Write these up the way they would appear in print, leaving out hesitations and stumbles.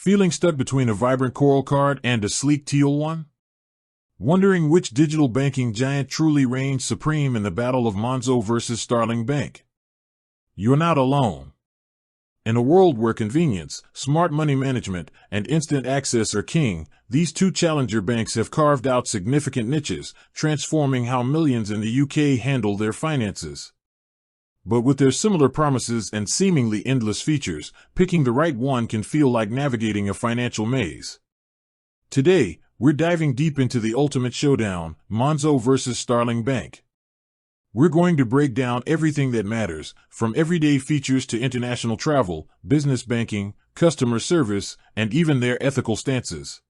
Feeling stuck between a vibrant coral card and a sleek teal one? Wondering which digital banking giant truly reigns supreme in the battle of Monzo versus Starling Bank? You're not alone. In a world where convenience, smart money management, and instant access are king, these two challenger banks have carved out significant niches, transforming how millions in the UK handle their finances. But with their similar promises and seemingly endless features, picking the right one can feel like navigating a financial maze. Today, we're diving deep into the ultimate showdown, Monzo versus Starling Bank. We're going to break down everything that matters, from everyday features to international travel, business banking, customer service, and even their ethical stances.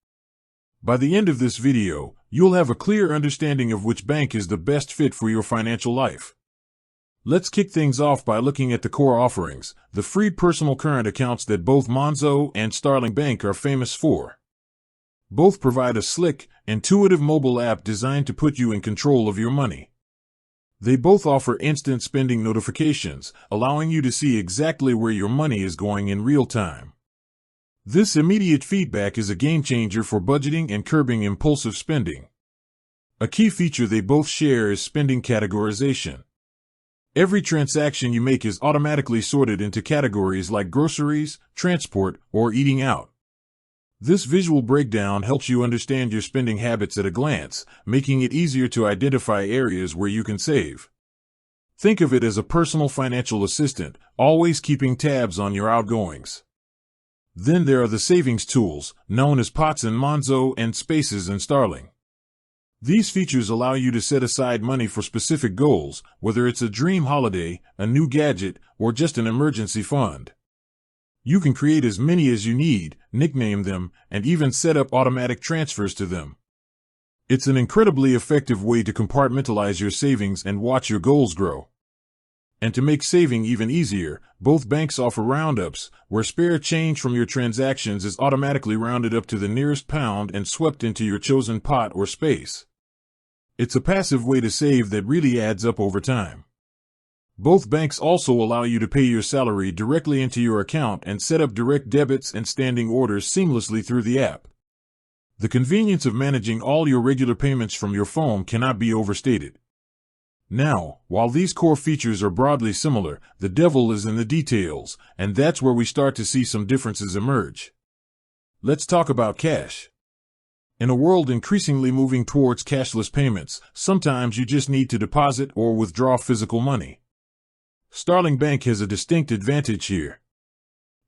By the end of this video, you'll have a clear understanding of which bank is the best fit for your financial life. Let's kick things off by looking at the core offerings, the free personal current accounts that both Monzo and Starling Bank are famous for. Both provide a slick, intuitive mobile app designed to put you in control of your money. They both offer instant spending notifications, allowing you to see exactly where your money is going in real time. This immediate feedback is a game changer for budgeting and curbing impulsive spending. A key feature they both share is spending categorization. Every transaction you make is automatically sorted into categories like groceries, transport, or eating out. This visual breakdown helps you understand your spending habits at a glance, making it easier to identify areas where you can save. Think of it as a personal financial assistant, always keeping tabs on your outgoings. Then there are the savings tools, known as pots in Monzo and spaces in Starling. These features allow you to set aside money for specific goals, whether it's a dream holiday, a new gadget, or just an emergency fund. You can create as many as you need, nickname them, and even set up automatic transfers to them. It's an incredibly effective way to compartmentalize your savings and watch your goals grow. And to make saving even easier, both banks offer roundups, where spare change from your transactions is automatically rounded up to the nearest pound and swept into your chosen pot or space. It's a passive way to save that really adds up over time. Both banks also allow you to pay your salary directly into your account and set up direct debits and standing orders seamlessly through the app. The convenience of managing all your regular payments from your phone cannot be overstated. Now, while these core features are broadly similar, the devil is in the details, and that's where we start to see some differences emerge. Let's talk about cash. In a world increasingly moving towards cashless payments, sometimes you just need to deposit or withdraw physical money. Starling Bank has a distinct advantage here.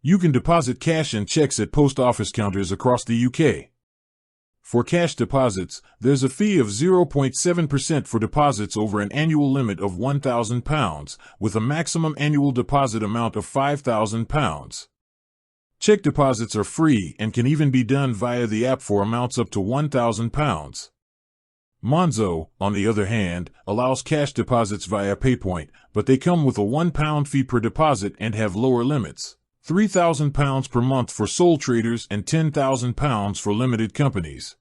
You can deposit cash and checks at post office counters across the UK. For cash deposits, there's a fee of 0.7% for deposits over an annual limit of £1,000, with a maximum annual deposit amount of £5,000. Check deposits are free and can even be done via the app for amounts up to £1,000. Monzo, on the other hand, allows cash deposits via PayPoint, but they come with a £1 fee per deposit and have lower limits. £3,000 per month for sole traders and £10,000 for limited companies.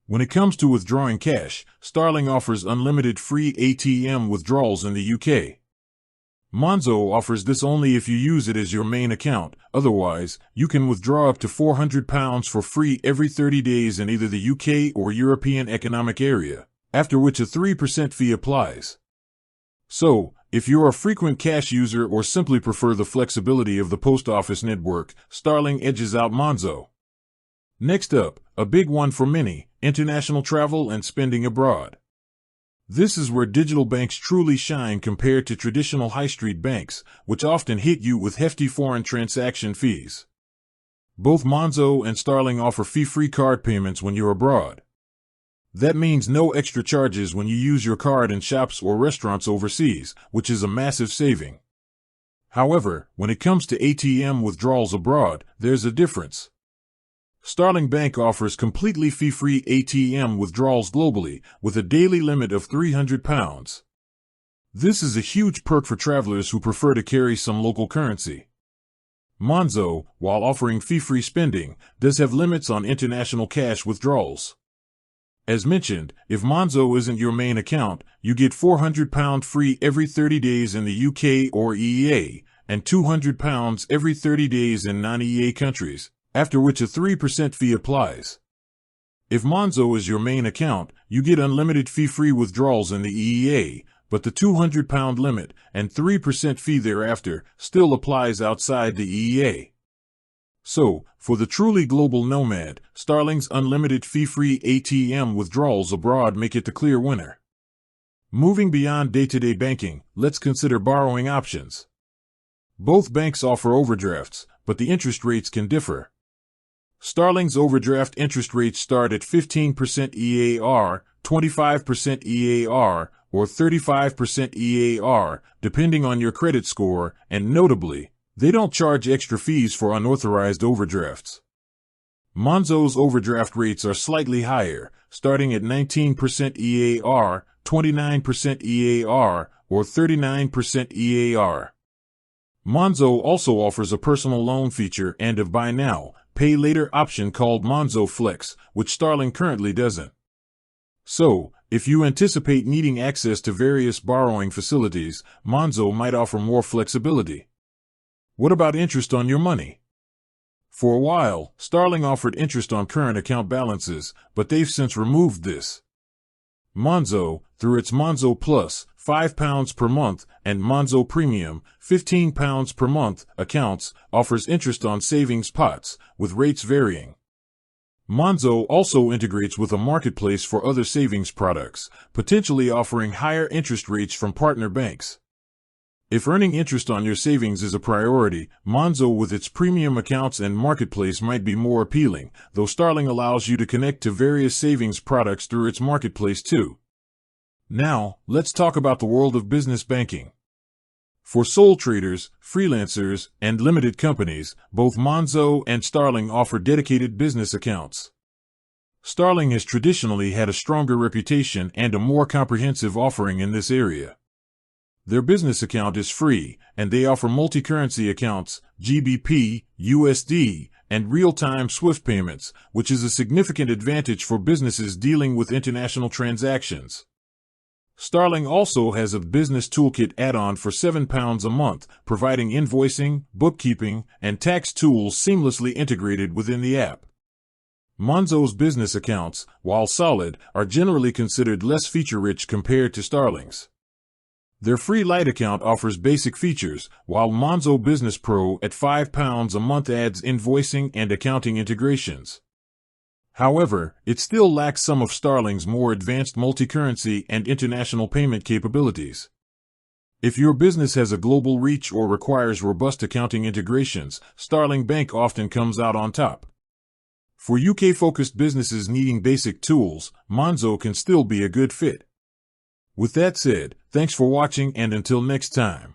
When it comes to withdrawing cash, Starling offers unlimited free ATM withdrawals in the UK. Monzo offers this only if you use it as your main account. Otherwise, you can withdraw up to £400 for free every 30 days in either the UK or European Economic Area, after which a 3% fee applies. So, if you're a frequent cash user or simply prefer the flexibility of the post office network, Starling edges out Monzo. Next up, a big one for many, international travel and spending abroad. This is where digital banks truly shine compared to traditional high street banks, which often hit you with hefty foreign transaction fees. Both Monzo and Starling offer fee-free card payments when you're abroad. That means no extra charges when you use your card in shops or restaurants overseas, which is a massive saving. However, when it comes to ATM withdrawals abroad, there's a difference. Starling Bank offers completely fee-free ATM withdrawals globally, with a daily limit of £300. This is a huge perk for travelers who prefer to carry some local currency. Monzo, while offering fee-free spending, does have limits on international cash withdrawals. As mentioned, if Monzo isn't your main account, you get £400 free every 30 days in the UK or EEA, and £200 every 30 days in non-EEA countries. after which a 3% fee applies. If Monzo is your main account, you get unlimited fee-free withdrawals in the EEA, but the £200 limit and 3% fee thereafter still applies outside the EEA. So, for the truly global nomad, Starling's unlimited fee-free ATM withdrawals abroad make it the clear winner. Moving beyond day-to-day banking, let's consider borrowing options. Both banks offer overdrafts, but the interest rates can differ. Starling's overdraft interest rates start at 15% EAR, 25% EAR, or 35% EAR, depending on your credit score, and notably, they don't charge extra fees for unauthorized overdrafts. Monzo's overdraft rates are slightly higher, starting at 19% EAR, 29% EAR, or 39% EAR. Monzo also offers a personal loan feature and a buy now, pay later option called Monzo Flex, which Starling currently doesn't. So, if you anticipate needing access to various borrowing facilities, Monzo might offer more flexibility. What about interest on your money? For a while, Starling offered interest on current account balances, but they've since removed this. Monzo, through its Monzo Plus, £5 per month, and Monzo Premium, £15 per month, accounts, offers interest on savings pots, with rates varying. Monzo also integrates with a marketplace for other savings products, potentially offering higher interest rates from partner banks. If earning interest on your savings is a priority, Monzo with its premium accounts and marketplace might be more appealing, though Starling allows you to connect to various savings products through its marketplace too. Now, let's talk about the world of business banking. For sole traders, freelancers, and limited companies, both Monzo and Starling offer dedicated business accounts. Starling has traditionally had a stronger reputation and a more comprehensive offering in this area. Their business account is free, and they offer multi-currency accounts, GBP, USD, and real-time SWIFT payments, which is a significant advantage for businesses dealing with international transactions. Starling also has a business toolkit add-on for £7 a month, providing invoicing, bookkeeping, and tax tools seamlessly integrated within the app. Monzo's business accounts, while solid, are generally considered less feature-rich compared to Starling's. Their free light account offers basic features, while Monzo Business Pro at £5 a month adds invoicing and accounting integrations. However, it still lacks some of Starling's more advanced multi-currency and international payment capabilities. If your business has a global reach or requires robust accounting integrations, Starling Bank often comes out on top. For UK-focused businesses needing basic tools, Monzo can still be a good fit. With that said, thanks for watching, and until next time.